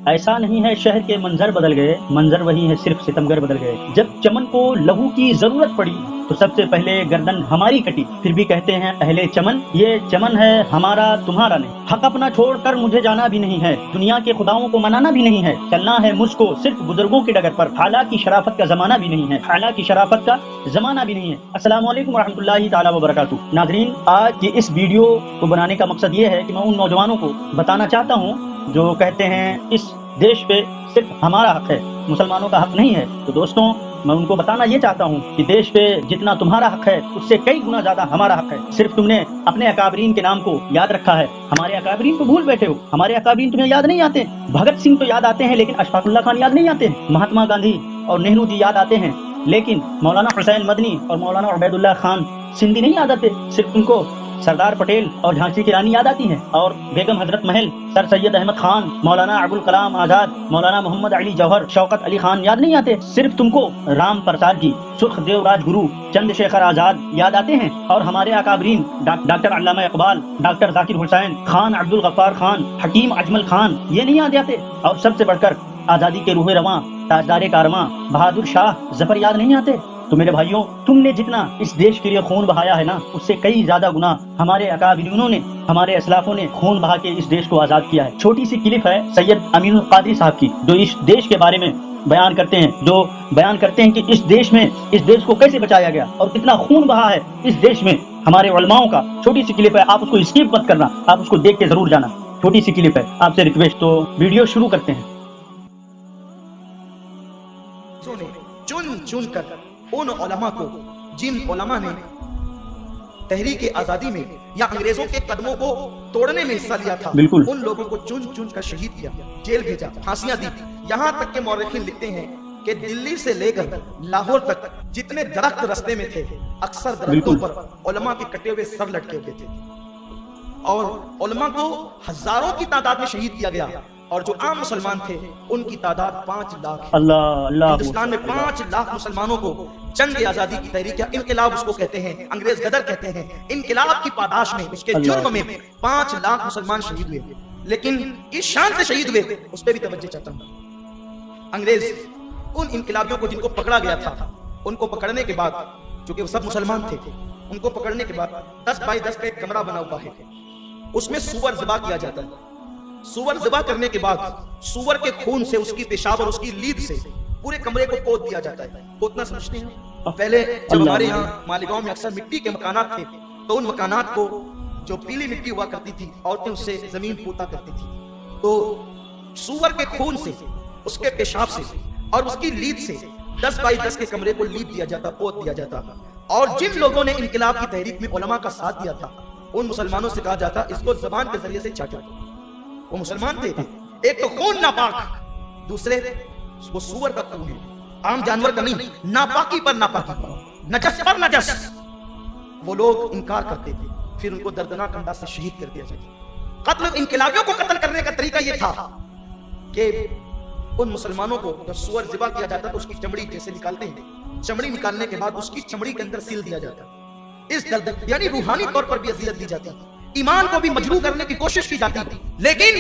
ایسا نہیں ہے شہر کے منظر بدل گئے، منظر وہی ہے صرف ستمگر بدل گئے۔ جب چمن کو لہو کی ضرورت پڑی تو سب سے پہلے گردن ہماری کٹی، پھر بھی کہتے ہیں اہل چمن یہ چمن ہے ہمارا تمہارا نہیں۔ حق اپنا چھوڑ کر مجھے جانا بھی نہیں ہے، دنیا کے خداؤں کو منانا بھی نہیں ہے، چلنا ہے مجھ کو صرف بزرگوں کے ڈگر پر، حالانکہ شرافت کا زمانہ بھی نہیں ہے، حالانکہ شرافت کا زمانہ بھی نہیں ہے۔ السلام علیکم ورحمۃ اللہ تعالیٰ وبرکاتہ۔ ناظرین، آج کی اس ویڈیو کو بنانے کا مقصد یہ ہے کہ میں ان نوجوانوں کو بتانا چاہتا ہوں جو کہتے ہیں اس دیش پہ صرف ہمارا حق ہے، مسلمانوں کا حق نہیں ہے۔ تو دوستوں، میں ان کو بتانا یہ چاہتا ہوں کہ دیش پہ جتنا تمہارا حق ہے اس سے کئی گنا زیادہ ہمارا حق ہے۔ صرف تم نے اپنے اکابرین کے نام کو یاد رکھا ہے، ہمارے اکابرین کو بھول بیٹھے ہو۔ ہمارے اکابرین تمہیں یاد نہیں آتے، بھگت سنگھ تو یاد آتے ہیں لیکن اشفاق اللہ خان یاد نہیں آتے، مہاتما گاندھی اور نہرو جی یاد آتے ہیں لیکن مولانا حسین مدنی اور مولانا عبید اللہ خان سندھی نہیں یاد آتے۔ صرف تم کو سردار پٹیل اور جھانسی کی رانی یاد آتی ہیں، اور بیگم حضرت محل، سر سید احمد خان، مولانا ابوالکلام آزاد، مولانا محمد علی جوہر، شوکت علی خان یاد نہیں آتے۔ صرف تم کو رام پرساد جی، سرخ دیو راج گرو، چندر شیکھر آزاد یاد آتے ہیں، اور ہمارے اکابرین ڈاکٹر علامہ اقبال، ڈاکٹر ذاکر حسین خان، عبد الغفار خان، حکیم اجمل خان یہ نہیں یاد آتے۔ اور سب سے بڑھ کر آزادی کے روح رواں، تاجدار کارواں بہادر شاہ ظفر یاد نہیں آتے۔ تو میرے بھائیوں، تم نے جتنا اس دیش کے لیے خون بہایا ہے نا، اس سے کئی زیادہ گنا ہمارے اکابرینوں نے، ہمارے اسلافوں نے خون بہا کے اس دیش کو آزاد کیا ہے۔ چھوٹی سی کلپ ہے سید امین القادری صاحب کی، جو اس دیش کے بارے میں بیان کرتے ہیں کہ اس دیش کو کیسے بچایا گیا اور کتنا خون بہا ہے اس دیش میں ہمارے علماؤں کا۔ چھوٹی سی کلپ ہے، آپ اس کو اسکپ مت کرنا، آپ اس کو دیکھ کے ضرور جانا۔ چھوٹی سی کلپ ہے، آپ سے ریکویسٹ۔ تو ویڈیو شروع کرتے ہیں۔ چن کر ان علماء کو جن علماء نے تحریک آزادی میں یا انگریزوں کے قدموں کو توڑنے میں حصہ لیا تھا، بالکل ان لوگوں کو چن کر شہید کیا، جیل بھیجا، پھانسیاں دی۔ یہاں تک کہ مورخین لکھتے ہیں کہ دلی سے لے کر لاہور تک جتنے درخت رستے میں تھے، اکثر درختوں پر علماء کے کٹے ہوئے سر لٹکے ہوئے تھے، اور علماء کو ہزاروں کی تعداد میں شہید کیا گیا، اور جو عام مسلمان تھے ان کی تعداد 5 لاکھ۔ اللہ ہندوستان میں 5 لاکھ مسلمانوں کو جنگ آزادی کی تحریک یا انقلاب اس کو کہتے ہیں، انگریز غدر کہتے ہیں، انقلاب کی پاداش میں، اس کے جرم میں 5 لاکھ مسلمان شہید ہوئے۔ لیکن اس شان سے شہید ہوئے، اس پہ بھی توجہ چاہتا ہوں۔ انگریز ان انقلابیوں کو جن کو پکڑا گیا تھا، ان کو پکڑنے کے بعد، چونکہ وہ سب مسلمان تھے، ان کو پکڑنے کے بعد 10 بائی 10 کا ایک کمرہ بنا ہوا ہے، اس میں سور ذبح کیا جاتا ہے۔ سور ذبح کرنے کے بعد سور کے خون سے، اس کی پیشاب اور اس کی لید سے پورے کمرے کو پوت دیا جاتا ہے۔ پوتنا سمجھتے ہیں؟ پہلے جب ہمارے یہاں مالیگاؤں میں اکثر مٹی کے مکانات تھے تو ان مکانات کو جو پیلی مٹی ہوا کرتی تھی، عورتیں اس سے زمین پوتا کرتی تھی، تو سور کے خون سے، اس کے پیشاب سے اور اس کی لید سے 10 بائی 10 کے کمرے کو لیپ دیا جاتا، پوت دیا جاتا۔ اور جن لوگوں نے انقلاب کی تحریک میں علماء کا ساتھ دیا تھا، ان مسلمانوں سے کہا جاتا اس کو زبان کے ذریعے سے چاٹو۔ وہ مسلمان تھے، ایک تو خون ناپاک، دوسرے وہ سور کا خون ہے، عام جانور کا نہیں، ناپاکی پر ناپاکی پر، نجس پر نجس۔ وہ لوگ انکار کرتے تھے، پھر ان کو دردناک انداز سے شہید کر دیا جاتا۔ قتل انقلابیوں کو قتل کرنے کا طریقہ یہ تھا کہ ان مسلمانوں کو جب سور ذبح کیا جاتا تو اس کی چمڑی جیسے نکالتے ہیں، چمڑی نکالنے کے بعد اس کی چمڑی کے اندر سیل دیا جاتا، اس درد یعنی روحانی طور پر بھی اذیت دی جاتی، ایمان کو بھی مجروح کرنے کی کوشش کی جاتی۔ لیکن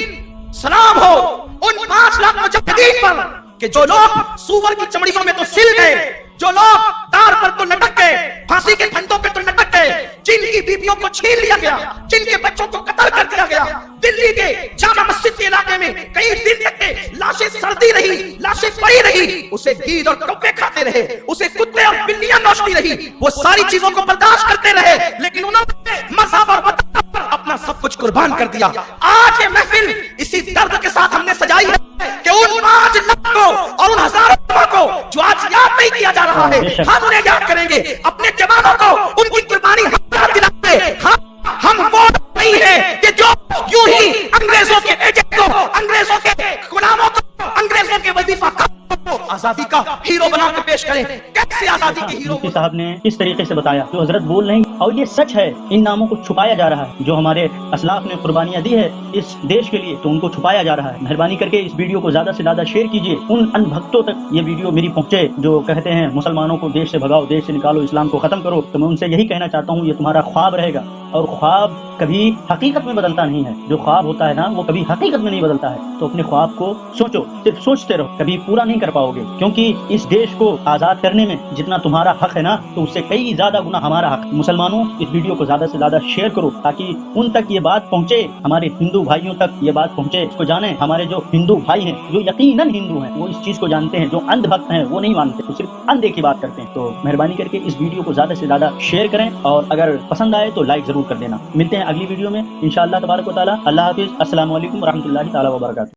سلام ہو ان 5 لاکھ مجاہدین پر کہ جو لوگ سور کی چمڑیوں میں تو سل گئے، جو لوگ دار پر تو لٹک گئے، پھانسی کے پھندوں پہ تو لٹک گئے، جن کی بیویوں کو چھین لیا گیا، جن کے بچوں کو قتل کر دیا گیا۔ دلی کے جامع مسجد کے علاقے میں کئی دن تک لاشیں سردی رہی، لاشیں پڑی رہی، اسے گید اور کوے کھاتے رہے، اسے کتے اور بلیاں نوچتی رہی، وہ ساری چیزوں کو برداشت کرتے رہے، لیکن انہوں نے مذہب اور وطن پر اپنا سب کچھ قربان کر دیا۔ آج یہ محفل اسی درد کے ساتھ ہم نے سجائی ہے کہ ان 5 لاکھ کو اور ان ہزاروں کو جو آج یاد نہیں کیا جا رہا ہے، ہم انہیں یاد کریں گے، اپنے جوانوں کو ان کی قربانی ہم یاد دلائیں گے۔ ہم وہ نہیں ہیں کہ جو یوں ہی انگریزوں کے ایجنٹ کو، انگریزوں کے غلاموں کو، انگریزوں کے وظیفہ کو آزادی کا ہیرو بنا کے پیش کریں۔ کیسے آزادی کے ہیرو؟ مفتی صاحب نے اس طریقے سے بتایا جو حضرت بول رہے ہیں، اور یہ سچ ہے، ان ناموں کو چھپایا جا رہا ہے۔ جو ہمارے اسلاف نے قربانیاں دی ہے اس دیش کے لیے، تو ان کو چھپایا جا رہا ہے۔ مہربانی کر کے اس ویڈیو کو زیادہ سے زیادہ شیئر کیجیے، ان ان بھکتوں تک یہ ویڈیو میری پہنچے جو کہتے ہیں مسلمانوں کو دیش سے بھگاؤ، دیش سے نکالو، اسلام کو ختم کرو۔ تو میں ان سے یہی کہنا چاہتا ہوں، یہ تمہارا خواب رہے گا، اور خواب کبھی حقیقت میں بدلتا نہیں ہے. جو خواب ہوتا ہے نا وہ کبھی حقیقت میں نہیں بدلتا ہے. تو اپنے خواب کو سوچو, صرف سوچتے رہو, کبھی پورا نہیں کر پاؤ گے, کیونکہ اس دیش کو آزاد کرنے میں جتنا تمہارا حق ہے نا تو اس سے کئی زیادہ گنا ہمارا حق. مسلمانوں اس ویڈیو کو زیادہ سے زیادہ شیئر کرو تاکہ ان تک یہ بات پہنچے, ہمارے ہندو بھائیوں تک یہ بات پہنچے, اس کو جانیں. ہمارے جو ہندو بھائی ہیں جو یقیناً ہندو ہیں وہ اس چیز کو جانتے ہیں, جو اندھ بھکت ہیں وہ نہیں مانتے, وہ صرف اندھے کی بات کرتے ہیں. تو مہربانی کر کے اس ویڈیو کو زیادہ سے زیادہ شیئر کریں اور اگر پسند آئے تو لائک ضرور کر دینا. ملتے ہیں اگلی ویڈیو میں انشاءاللہ تبارک و تعالی. اللہ حافظ. السلام علیکم ورحمۃ اللہ تعالی وبرکاتہ.